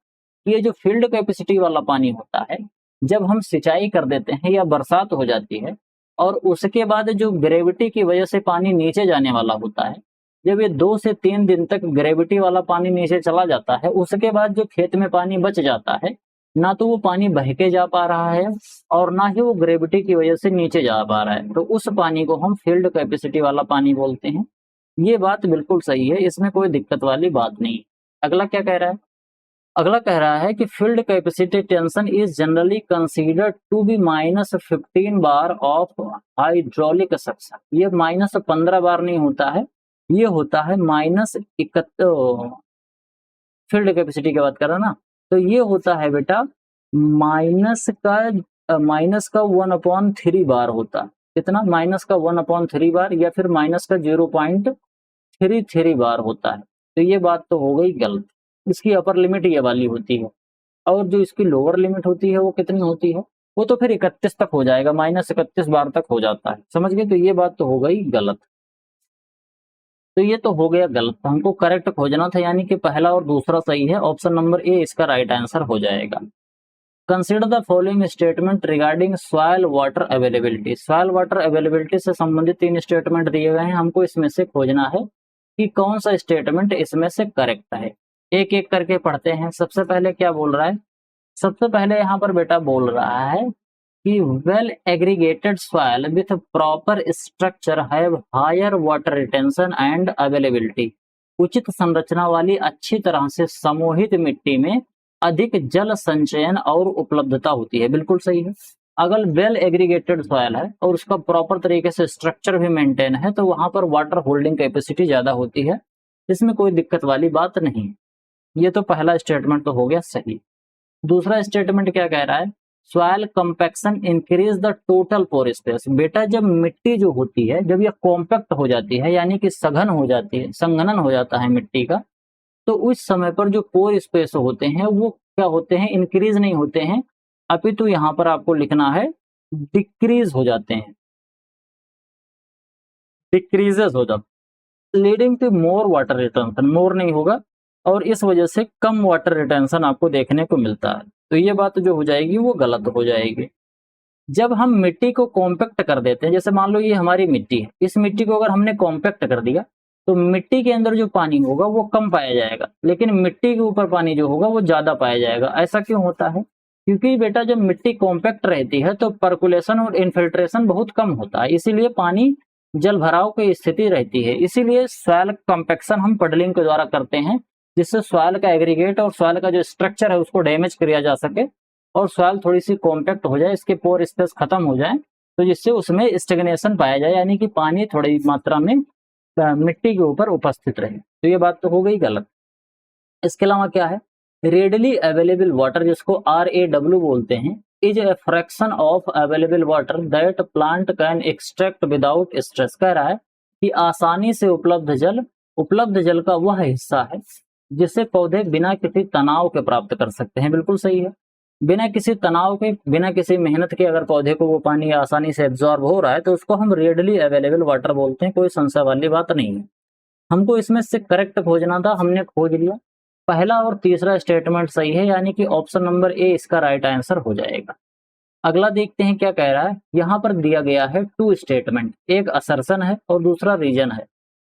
ये जो फील्ड कैपेसिटी वाला पानी होता है, जब हम सिंचाई कर देते हैं या बरसात हो जाती है और उसके बाद जो ग्रेविटी की वजह से पानी नीचे जाने वाला होता है, जब ये 2 से 3 दिन तक ग्रेविटी वाला पानी नीचे चला जाता है, उसके बाद जो खेत में पानी बच जाता है, ना तो वो पानी बह के जा पा रहा है और ना ही वो ग्रेविटी की वजह से नीचे जा पा रहा है, तो उस पानी को हम फील्ड कैपेसिटी वाला पानी बोलते हैं। ये बात बिल्कुल सही है, इसमें कोई दिक्कत वाली बात नहीं। अगला क्या कह रहा है, अगला कह रहा है कि field capacity tension is generally considered to be -15 bar of hydraulic suction. ये -15 बार नहीं होता है, ये होता है फील्ड कैपेसिटी की बात कर रहा ना, तो ये होता है बेटा माइनस का 1/3 बार होता है। कितना? -1/3 बार या फिर -0.33 बार होता है, तो ये बात तो हो गई गलत। इसकी अपर लिमिट ये वाली होती है, और जो इसकी लोअर लिमिट होती है वो कितनी होती है, वो तो फिर 31 तक हो जाएगा, -31 बार तक हो जाता है, समझ गए? तो ये बात तो हो गई गलत, तो ये तो हो गया गलत, हमको करेक्ट खोजना था, यानी कि पहला और दूसरा सही है, ऑप्शन नंबर ए इसका राइट आंसर हो जाएगा। Consider the following statement regarding soil water availability, soil water availability से संबंधित 3 स्टेटमेंट दिए गए हैं, हमको इसमें से खोजना है कि कौन सा स्टेटमेंट इसमें से करेक्ट है। एक एक करके पढ़ते हैं। सबसे पहले क्या बोल रहा है, सबसे पहले यहाँ पर बेटा बोल रहा है कि well aggregated soil with proper structure have higher water retention and availability. उचित संरचना वाली अच्छी तरह से समूहित मिट्टी में अधिक जल संचयन और उपलब्धता होती है। बिल्कुल सही है। अगर वेल एग्रीगेटेड सॉइल है और उसका प्रॉपर तरीके से स्ट्रक्चर भी मेंटेन है तो वहां पर वाटर होल्डिंग कैपेसिटी ज्यादा होती है, इसमें कोई दिक्कत वाली बात नहीं। ये तो पहला स्टेटमेंट तो हो गया सही। दूसरा स्टेटमेंट क्या कह रहा है, soil compaction increase the total pore space. बेटा जब मिट्टी जो होती है जब ये कॉम्पैक्ट हो जाती है यानी कि सघन हो जाती है, संघनन हो जाता है मिट्टी का, तो उस समय पर जो पोर स्पेस होते हैं वो क्या होते हैं, इंक्रीज नहीं होते हैं, अपितु यहाँ पर आपको लिखना है डिक्रीज हो जाते हैं, डिक्रीजेस हो जाते, leading to more water retention. More नहीं होगा और इस वजह से कम वाटर रिटेंशन आपको देखने को मिलता है। तो ये बात जो हो जाएगी वो गलत हो जाएगी। जब हम मिट्टी को कॉम्पैक्ट कर देते हैं, जैसे मान लो ये हमारी मिट्टी है, इस मिट्टी को अगर हमने कॉम्पैक्ट कर दिया तो मिट्टी के अंदर जो पानी होगा वो कम पाया जाएगा, लेकिन मिट्टी के ऊपर पानी जो होगा वो ज्यादा पाया जाएगा। ऐसा क्यों होता है, क्योंकि बेटा जब मिट्टी कॉम्पैक्ट रहती है तो पर्कुलेशन और इन्फिल्ट्रेशन बहुत कम होता है, इसीलिए पानी जल भराव की स्थिति रहती है। इसीलिए सॉइल कॉम्पैक्शन हम पडलिंग के द्वारा करते हैं, जिससे सॉइल का एग्रीगेट और सॉइल का जो स्ट्रक्चर है उसको डैमेज किया जा सके और सॉइल थोड़ी सी कॉम्पैक्ट हो जाए, इसके पोर स्पेस खत्म हो जाए, तो जिससे उसमें स्टेगनेशन पाया जाए, यानी कि पानी थोड़ी मात्रा में मिट्टी के ऊपर उपस्थित रहे। तो ये बात तो हो गई गलत। इसके अलावा क्या है, रेडली अवेलेबल वाटर, जिसको RAW बोलते हैं, is a fraction of available water that plant can extract without stress. कह रहा है कि आसानी से उपलब्ध जल का वह हिस्सा है जिससे पौधे बिना किसी तनाव के प्राप्त कर सकते हैं। बिल्कुल सही है। बिना किसी तनाव के, बिना किसी मेहनत के अगर पौधे को वो पानी आसानी से एब्जॉर्ब हो रहा है तो उसको हम रेडली अवेलेबल वाटर बोलते हैं। कोई संशय वाली बात नहीं है। हमको इसमें से करेक्ट खोजना था, हमने खोज लिया। पहला और तीसरा स्टेटमेंट सही है, यानी कि ऑप्शन नंबर ए इसका राइट आंसर हो जाएगा। अगला देखते हैं क्या कह रहा है। यहाँ पर दिया गया है 2 स्टेटमेंट, एक असर्शन है और दूसरा रीजन है।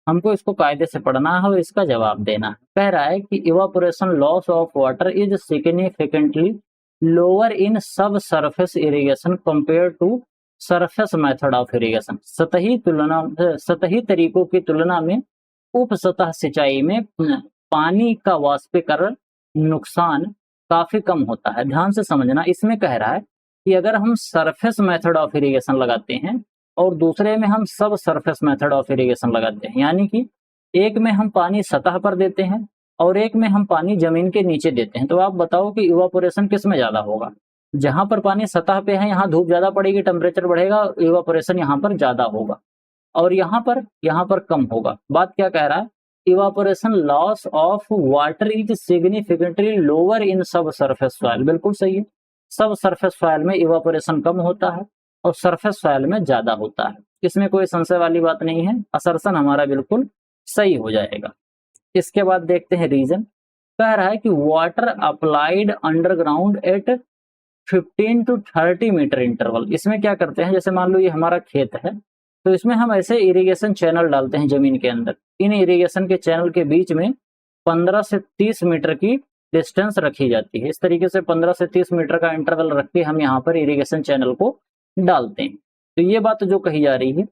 हमको इसको कायदे से पढ़ना है और इसका जवाब देना है। कह रहा है कि evaporation loss of water is significantly lower in sub surface irrigation compare to surface method of irrigation. सतही तरीकों की तुलना में उप सतह सिंचाई में पानी का वाष्पीकरण नुकसान काफी कम होता है। ध्यान से समझना, इसमें कह रहा है कि अगर हम सरफेस मेथड ऑफ इरिगेशन लगाते हैं और दूसरे में हम सब सरफेस मेथड ऑफ इरिगेशन लगाते हैं, यानी कि एक में हम पानी सतह पर देते हैं और एक में हम पानी जमीन के नीचे देते हैं, तो आप बताओ कि इवापोरेशन किस में ज्यादा होगा। जहां पर पानी सतह पे है यहाँ धूप ज्यादा पड़ेगी, टेम्परेचर बढ़ेगा, इवापोरेशन यहाँ पर ज्यादा होगा, और यहाँ पर कम होगा। बात क्या कह रहा है, evaporation loss of water is significantly lower in sub surface soil. बिल्कुल सही है। सब सरफेस सॉइल में इवापोरेशन कम होता है और सरफेस सॉइल में ज्यादा होता है, इसमें कोई संशय वाली बात नहीं है। असर्शन हमारा बिल्कुल सही हो जाएगा। इसके बाद देखते हैं रीजन। कह रहा है कि water applied underground at 15 to 30 metre interval. इसमें क्या करते हैं, जैसे मान लो ये हमारा खेत है तो इसमें हम ऐसे इरिगेशन चैनल डालते हैं जमीन के अंदर। इन इरिगेशन के चैनल के बीच में 15 से 30 मीटर की डिस्टेंस रखी जाती है। इस तरीके से 15 से 30 मीटर का इंटरवल रख के हम यहाँ पर इरिगेशन चैनल को डालते हैं। तो ये बात जो कही जा रही है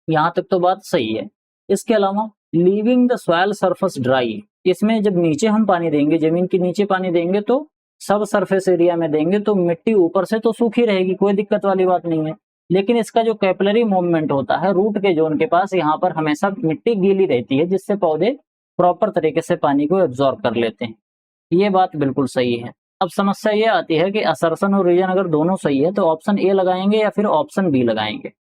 यहाँ तक तो बात सही है। इसके अलावा leaving the soil surface dry, इसमें जब नीचे हम पानी देंगे, जमीन के नीचे पानी देंगे तो सब सरफेस एरिया में देंगे तो मिट्टी ऊपर से तो सूखी रहेगी, कोई दिक्कत वाली बात नहीं है, लेकिन इसका जो कैपिलरी मूवमेंट होता है रूट के जोन के पास, यहाँ पर हमेशा मिट्टी गीली रहती है जिससे पौधे प्रॉपर तरीके से पानी को एब्जॉर्ब कर लेते हैं। ये बात बिल्कुल सही है। अब समस्या ये आती है कि असर्शन और रीजन अगर दोनों सही है तो ऑप्शन ए लगाएंगे या फिर ऑप्शन बी लगाएंगे।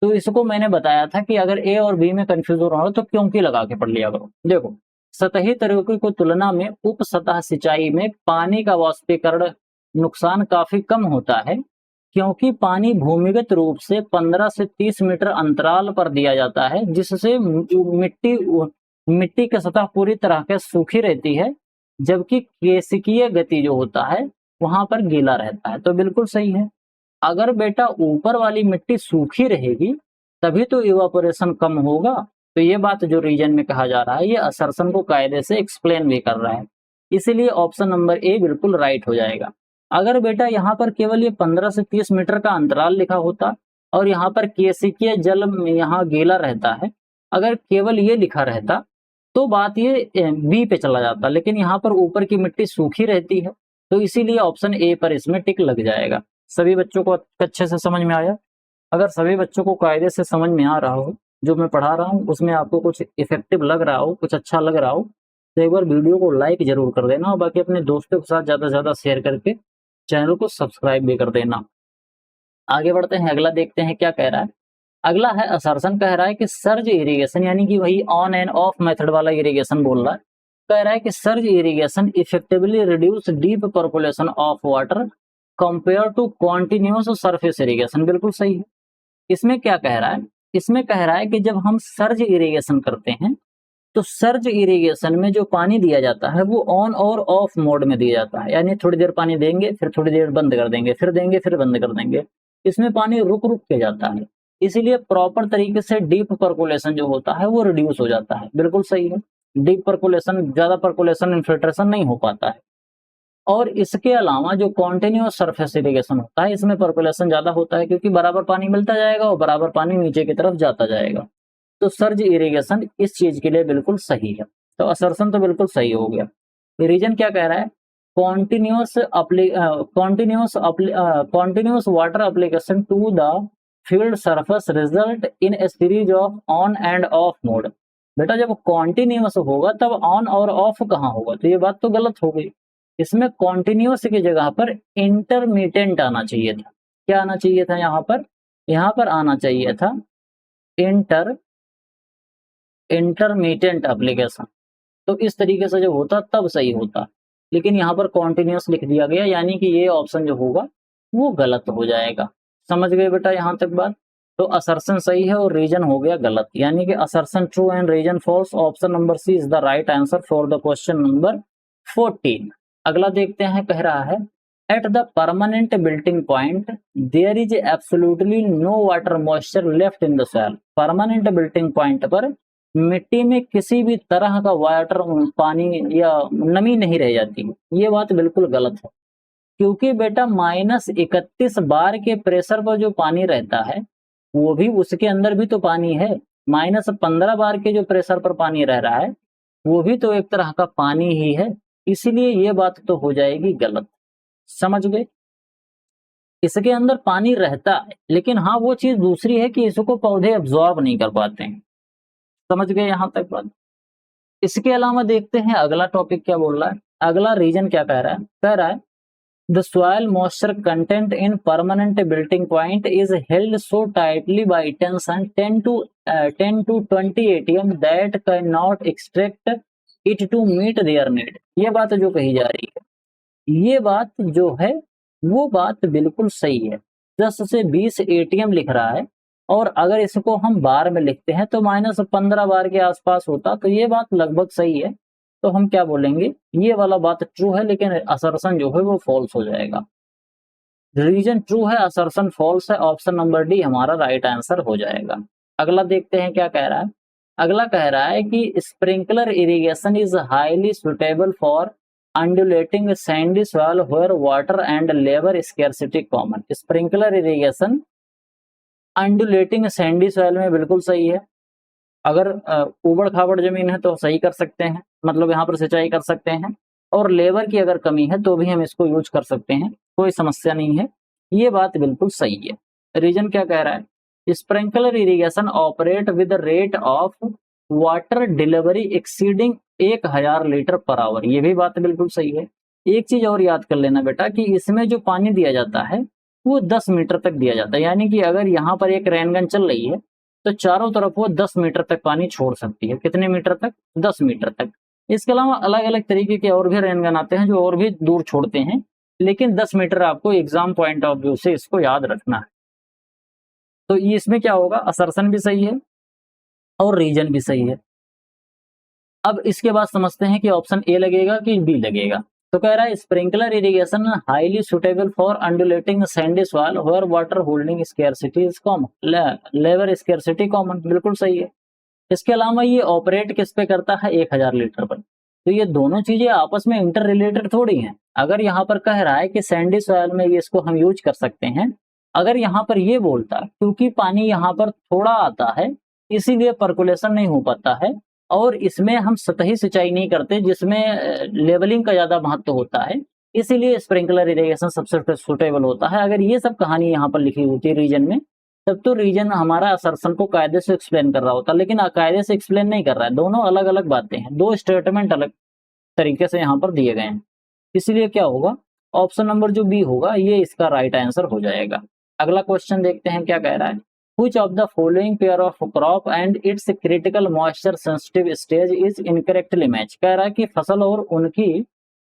तो इसको मैंने बताया था कि अगर ए और बी में कंफ्यूज हो रहा हो तो क्योंकि लगा के पढ़ लिया करो। देखो, सतही तरीकों की तुलना में उप सतह सिंचाई में पानी का वाष्पीकरण नुकसान काफी कम होता है, क्योंकि पानी भूमिगत रूप से 15 से 30 मीटर अंतराल पर दिया जाता है, जिससे मिट्टी की सतह पूरी तरह से सूखी रहती है, जबकि केशिकीय गति जो होता है वहां पर गीला रहता है। तो बिल्कुल सही है। अगर बेटा ऊपर वाली मिट्टी सूखी रहेगी तभी तो इवापोरेशन कम होगा, तो ये बात जो रीजन में कहा जा रहा है ये असर्शन को कायदे से एक्सप्लेन भी कर रहा है, इसीलिए ऑप्शन नंबर ए बिल्कुल राइट हो जाएगा। अगर बेटा यहाँ पर केवल ये 15 से 30 मीटर का अंतराल लिखा होता और यहाँ पर केसिकीय जल यहाँ गीला रहता है, अगर केवल ये लिखा रहता तो बात ये बी पे चला जाता, लेकिन यहाँ पर ऊपर की मिट्टी सूखी रहती है, तो इसीलिए ऑप्शन ए पर इसमें टिक लग जाएगा। सभी बच्चों को अच्छे से समझ में आया? अगर सभी बच्चों को कायदे से समझ में आ रहा हो, जो मैं पढ़ा रहा हूँ उसमें आपको कुछ इफेक्टिव लग रहा हो, कुछ अच्छा लग रहा हो, तो एक बार वीडियो को लाइक जरूर कर देना और बाकी अपने दोस्तों के साथ ज़्यादा से ज़्यादा शेयर करके चैनल को सब्सक्राइब भी कर देना। आगे बढ़ते हैं, अगला देखते हैं क्या कह रहा है। अगला है असर्शन, कह रहा है कि सर्ज इरिगेशन, यानी कि वही ऑन एंड ऑफ मेथड वाला इरिगेशन बोल रहा है। कह रहा है कि surge irrigation effectively reduce deep percolation of water compare to continuous surface irrigation. बिल्कुल सही है। इसमें क्या कह रहा है? इसमें कह रहा है कि जब हम सर्ज इरिगेशन करते हैं तो सर्ज इरिगेशन में जो पानी दिया जाता है वो ऑन और ऑफ मोड में दिया जाता है, यानी थोड़ी देर पानी देंगे फिर थोड़ी देर बंद कर देंगे, फिर देंगे फिर बंद कर देंगे। इसमें पानी रुक रुक के जाता है, इसीलिए प्रॉपर तरीके से डीप पर्कुलेशन जो होता है वो रिड्यूस हो जाता है। बिल्कुल सही है। डीप पर्कुलेशन, ज्यादा पर्कुलेशन इन्फिल्ट्रेशन नहीं हो पाता है। और इसके अलावा जो कॉन्टिन्यूअस सरफेस इरिगेशन होता है इसमें पर्कुलेशन ज्यादा होता है, क्योंकि बराबर पानी मिलता जाएगा और बराबर पानी नीचे की तरफ जाता जाएगा। तो सर्ज इरिगेशन इस चीज के लिए बिल्कुल सही है। तो असर्शन तो बिल्कुल सही हो गया। रीजन क्या कह रहा है? Continuous water application to the field surface result in a series of on and off mode. बेटा जब कॉन्टिन्यूअस होगा तब ऑन और ऑफ कहाँ होगा? तो ये बात तो गलत हो गई। इसमें कॉन्टिन्यूअस की जगह पर इंटरमीडिएंट आना चाहिए था। क्या आना चाहिए था यहाँ पर? यहाँ पर आना चाहिए था इंटरमीडिएंट एप्लीकेशन। तो इस तरीके से जो होता तब सही होता, लेकिन यहाँ पर कॉन्टिन्यूअस लिख दिया गया, यानी कि ये ऑप्शन जो होगा वो गलत हो जाएगा। समझ गए बेटा यहाँ तक बात? तो असर्शन सही है और रीजन हो गया गलत, यानी कि assertion true and reason false. Option number C is the right answer for the question number 14। अगला देखते हैं, कह रहा है at the permanent wilting point there is absolutely no water moisture left in the soil. Permanent wilting point पर मिट्टी में किसी भी तरह का वाटर, पानी या नमी नहीं रह जाती। ये बात बिल्कुल गलत है, क्योंकि बेटा -31 बार के प्रेशर पर जो पानी रहता है वो भी, उसके अंदर भी तो पानी है। -15 बार के जो प्रेशर पर पानी रह रहा है वो भी तो एक तरह का पानी ही है, इसलिए ये बात तो हो जाएगी गलत। समझ गए? इसके अंदर पानी रहता है, लेकिन हाँ वो चीज दूसरी है कि इसको पौधे अब्जॉर्ब नहीं कर पाते हैं। समझ गए यहाँ तक बात? इसके अलावा देखते हैं अगला टॉपिक क्या बोल रहा है। अगला रीजन क्या कह रहा है? कह रहा है the soil moisture content in permanent wilting point is held so tightly by tension 10 to 20 atm that can not extract it to meet their need. ये बात जो कही जा रही है, ये बात जो है वो बात बिल्कुल सही है। 10 से 20 एटीएम लिख रहा है, और अगर इसको हम बार में लिखते हैं तो -15 बार के आसपास होता, तो ये बात लगभग सही है। तो हम क्या बोलेंगे, ये वाला बात ट्रू है, लेकिन असर्शन जो है वो फॉल्स हो जाएगा। रीजन ट्रू है, असर्शन फॉल्स है। ऑप्शन नंबर डी हमारा राइट आंसर हो जाएगा। अगला देखते हैं क्या कह रहा है। अगला कह रहा है कि sprinkler irrigation is highly suitable for undulating sandy soil where water and labour scarcity common. Sprinkler irrigation undulating sandy soil में बिल्कुल सही है। अगर उबड़ खाबड़ जमीन है तो सही कर सकते हैं, मतलब यहाँ पर सिंचाई कर सकते हैं, और लेबर की अगर कमी है तो भी हम इसको यूज कर सकते हैं, कोई समस्या नहीं है। ये बात बिल्कुल सही है। रीजन क्या कह रहा है? Sprinkler irrigation operate with rate of water delivery exceeding 1000 litre per hour. ये भी बात बिल्कुल सही है। एक चीज और याद कर लेना बेटा कि इसमें जो पानी दिया जाता है वो 10 मीटर तक दिया जाता है, यानी कि अगर यहाँ पर एक रेनगन चल रही है तो चारों तरफ वो 10 मीटर तक पानी छोड़ सकती है। कितने मीटर तक? 10 मीटर तक। इसके अलावा अलग अलग तरीके के और भी रेनगन आते हैं जो और भी दूर छोड़ते हैं, लेकिन 10 मीटर आपको एग्जाम पॉइंट ऑफ व्यू से इसको याद रखना है। तो ये इसमें क्या होगा, असर्शन भी सही है और रीजन भी सही है। अब इसके बाद समझते हैं कि ऑप्शन ए लगेगा कि बी लगेगा। तो कह रहा है sprinkler irrigation highly suitable for undulating sandy soil where water holding scarcity is common, labour scarcity common. बिल्कुल सही है। इसके अलावा ये ऑपरेट किस पे करता है, 1000 लीटर पर। तो ये दोनों चीजें आपस में इंटर रिलेटेड थोड़ी हैं। अगर यहाँ पर कह रहा है कि सैंडी सॉयल में ये इसको हम यूज कर सकते हैं, अगर यहाँ पर ये बोलता क्योंकि पानी यहाँ पर थोड़ा आता है इसीलिए पर्कुलेशन नहीं हो पाता है, और इसमें हम सतही सिंचाई नहीं करते जिसमें लेवलिंग का ज्यादा महत्व होता है, इसीलिए स्प्रिंकलर इरिगेशन सबसे सुटेबल होता है। अगर ये सब कहानी यहाँ पर लिखी होती है रीजन में, तब तो रीजन हमारा असर्शन को कायदे से एक्सप्लेन कर रहा होता, लेकिन कायदे से एक्सप्लेन नहीं कर रहा है। दोनों अलग अलग बातें हैं, दो स्टेटमेंट अलग तरीके से यहाँ पर दिए गए हैं, इसलिए क्या होगा, ऑप्शन नंबर जो बी होगा ये इसका राइट आंसर हो जाएगा। अगला क्वेश्चन देखते हैं क्या कह रहा है। Which of the following pair of crop and its critical moisture sensitive stage is incorrectly matched? कह रहा है कि फसल और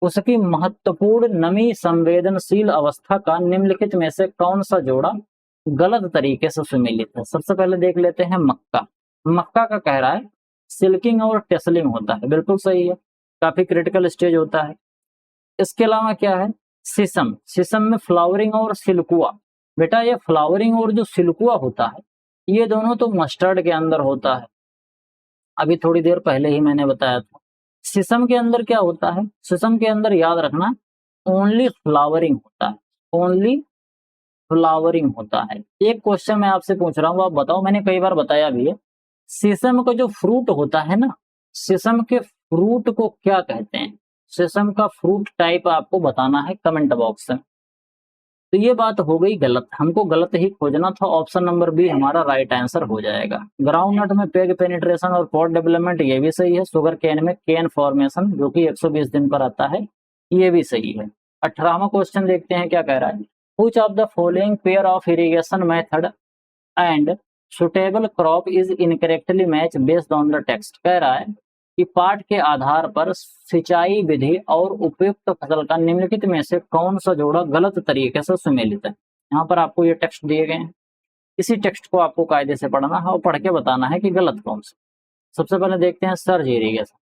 उसकी महत्वपूर्ण नमी संवेदनशील अवस्था का निम्नलिखित में से कौन सा जोड़ा गलत तरीके से सुमेलित है। सबसे पहले देख लेते हैं मक्का। मक्का का कह रहा है सिल्किंग और टेसलिंग होता है, बिल्कुल सही है, काफी क्रिटिकल स्टेज होता है। इसके अलावा क्या है, सीसम, सीसम में फ्लावरिंग और सिल्कुआ। बेटा ये फ्लावरिंग और जो सिल्कुआ होता है ये दोनों तो मस्टर्ड के अंदर होता है, अभी थोड़ी देर पहले ही मैंने बताया था। सीसम के अंदर क्या होता है, सीसम के अंदर याद रखना ओनली फ्लावरिंग होता है, ओनली फ्लावरिंग होता है। एक क्वेश्चन मैं आपसे पूछ रहा हूँ, आप बताओ, मैंने कई बार बताया भी है, सीसम का जो फ्रूट होता है ना, सीसम के फ्रूट को क्या कहते हैं, सीसम का फ्रूट टाइप आपको बताना है कमेंट बॉक्स में। तो ये बात हो गई गलत, हमको गलत ही खोजना था, ऑप्शन नंबर बी हमारा राइट आंसर हो जाएगा। ग्राउंड नट में पेग पेनिट्रेशन और पॉट डेवलपमेंट ये भी सही है। शुगर केन में केन फॉर्मेशन जो कि 120 दिन पर आता है ये भी सही है। 18वां क्वेश्चन देखते हैं क्या कह रहा है। Which of the following pair of irrigation method and suitable crop is incorrectly match based on the text. कह रहा है कि पाठ के आधार पर सिंचाई विधि और उपयुक्त फसल का निम्नलिखित में से कौन सा जोड़ा गलत तरीके से सुमेलित है। यहाँ पर आपको ये टेक्स्ट दिए गए हैं, इसी टेक्स्ट को आपको कायदे से पढ़ना है और पढ़ के बताना है कि गलत कौन सा। सबसे पहले देखते हैं सर्ज इरिगेशन।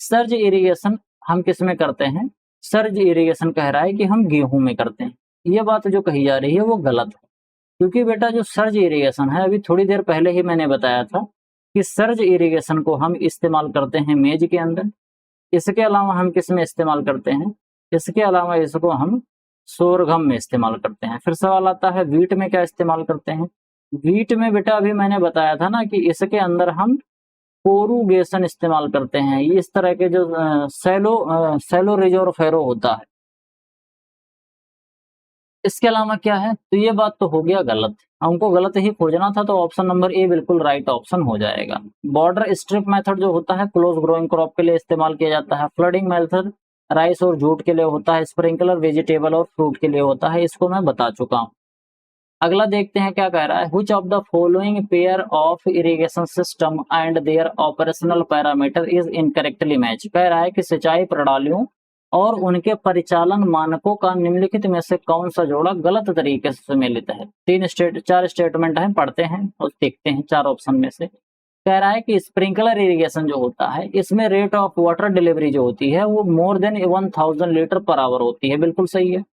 सर्ज इरिगेशन हम किस में करते हैं, सर्ज इरिगेशन कह रहा है कि हम गेहूं में करते हैं। ये बात जो कही जा रही है वो गलत है, क्योंकि बेटा जो सर्ज इरिगेशन है, अभी थोड़ी देर पहले ही मैंने बताया था कि सर्ज इरिगेशन को हम इस्तेमाल करते हैं मेज के अंदर। इसके अलावा हम किस में इस्तेमाल करते हैं, इसके अलावा इसको हम सोरगम में इस्तेमाल करते हैं। फिर सवाल आता है वीट में क्या इस्तेमाल करते हैं। वीट में बेटा अभी मैंने बताया था ना कि इसके अंदर हम कोरुगेशन इस्तेमाल करते हैं। ये इस तरह के जो सैलो रिजर्व फेरो होता है। इसके अलावा क्या है, तो ये बात तो हो गया गलत, हमको गलत ही खोजना था, तो ऑप्शन नंबर ए बिल्कुल राइट ऑप्शन हो जाएगा। बॉर्डर स्ट्रिप मेथड जो होता है क्लोज ग्रोइंग क्रॉप के लिए इस्तेमाल किया जाता है। फ्लडिंग मेथड राइस और जूट के लिए होता है। स्प्रिंकलर वेजिटेबल और फ्रूट के लिए होता है, इसको मैं बता चुका हूँ। अगला देखते हैं क्या कह रहा है। Which of the following pair of irrigation system and their operational parameter is incorrectly match. कह रहा है कि सिंचाई प्रणालियों और उनके परिचालन मानकों का निम्नलिखित में से कौन सा जोड़ा गलत तरीके से सुमेलित है। चार स्टेटमेंट हैं, पढ़ते हैं और देखते हैं चार ऑप्शन में से। कह रहा है कि स्प्रिंकलर इरिगेशन जो होता है इसमें रेट ऑफ वाटर डिलीवरी जो होती है वो more than 1000 litre per hour होती है, बिल्कुल सही है,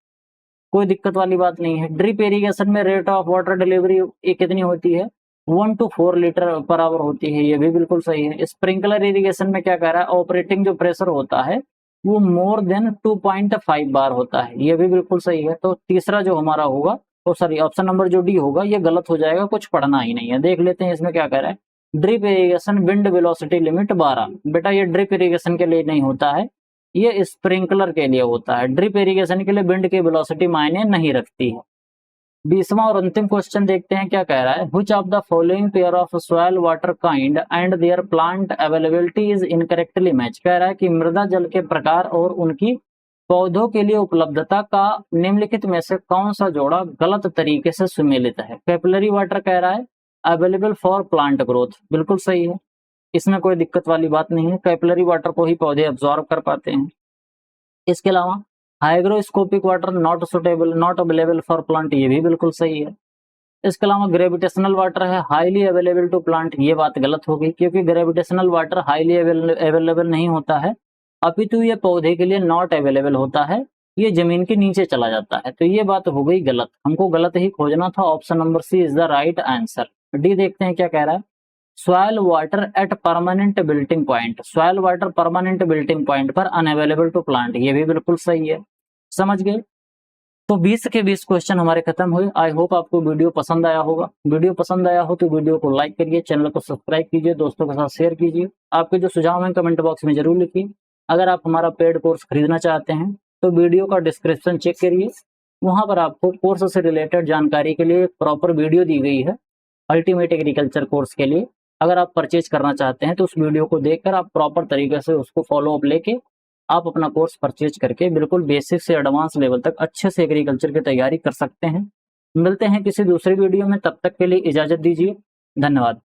कोई दिक्कत वाली बात नहीं है। ड्रिप इरिगेशन में रेट ऑफ वाटर डिलीवरी कितनी होती है, 1 to 4 लीटर पर आवर होती है, ये भी बिल्कुल सही है। स्प्रिंकलर इरिगेशन में क्या कह रहा है, ऑपरेटिंग जो प्रेशर होता है वो मोर देन 2.5 बार होता है, ये भी बिल्कुल सही है। तो तीसरा जो हमारा होगा, तो सॉरी ऑप्शन नंबर जो डी होगा ये गलत हो जाएगा, कुछ पढ़ना ही नहीं है। देख लेते हैं इसमें क्या कह रहा है। Drip irrigation wind velocity limit 12। बेटा ये ड्रिप इरिगेशन के लिए नहीं होता है, ये स्प्रिंकलर के लिए होता है। ड्रिप इरिगेशन के लिए विंड की वेलोसिटी मायने नहीं रखती है। 20वां और अंतिम क्वेश्चन देखते हैं क्या कह रहा है। Which of the following pair of soil water kind and there plant availability is incorrectly match. कह रहा है कि मृदा जल के प्रकार और उनकी पौधों के लिए उपलब्धता का निम्नलिखित में से कौन सा जोड़ा गलत तरीके से सुमेलित है। कैपिलरी वाटर कह रहा है अवेलेबल फॉर प्लांट ग्रोथ, बिल्कुल सही है, इसमें कोई दिक्कत वाली बात नहीं है, कैपिलरी वाटर को ही पौधे अब्जॉर्ब कर पाते हैं। इसके अलावा hygroscopic water not suitable not available for plant, ये भी बिल्कुल सही है। इसके अलावा ग्रेविटेशनल वाटर है हाईली अवेलेबल टू प्लांट, ये बात गलत होगी, क्योंकि ग्रेविटेशनल वाटर हाईली अवेलेबल नहीं होता है, अपितु ये पौधे के लिए नॉट अवेलेबल होता है, ये जमीन के नीचे चला जाता है, तो ये बात हो गई गलत, हमको गलत ही खोजना था। Option number C is the right answer. D देखते हैं क्या कह रहा है। Soil water at permanent wilting point, soil water permanent wilting point पर अनअवेलेबल टू प्लांट, ये भी बिल्कुल सही है। समझ गए? तो 20 के 20 क्वेश्चन हमारे खत्म हुए। आई होप आपको वीडियो पसंद आया होगा। वीडियो पसंद आया हो तो वीडियो को लाइक करिए, चैनल को सब्सक्राइब कीजिए, दोस्तों के साथ शेयर कीजिए। आपके जो सुझाव हैं कमेंट बॉक्स में जरूर लिखिए। अगर आप हमारा पेड कोर्स खरीदना चाहते हैं तो वीडियो का डिस्क्रिप्शन चेक करिए, वहां पर आपको कोर्स से रिलेटेड जानकारी के लिए प्रॉपर वीडियो दी गई है अल्टीमेट एग्रीकल्चर कोर्स के लिए। अगर आप परचेज करना चाहते हैं तो उस वीडियो को देखकर आप प्रॉपर तरीके से उसको फॉलो अप लेके आप अपना कोर्स परचेज करके बिल्कुल बेसिक से एडवांस लेवल तक अच्छे से एग्रीकल्चर की तैयारी कर सकते हैं। मिलते हैं किसी दूसरी वीडियो में, तब तक के लिए इजाजत दीजिए। धन्यवाद।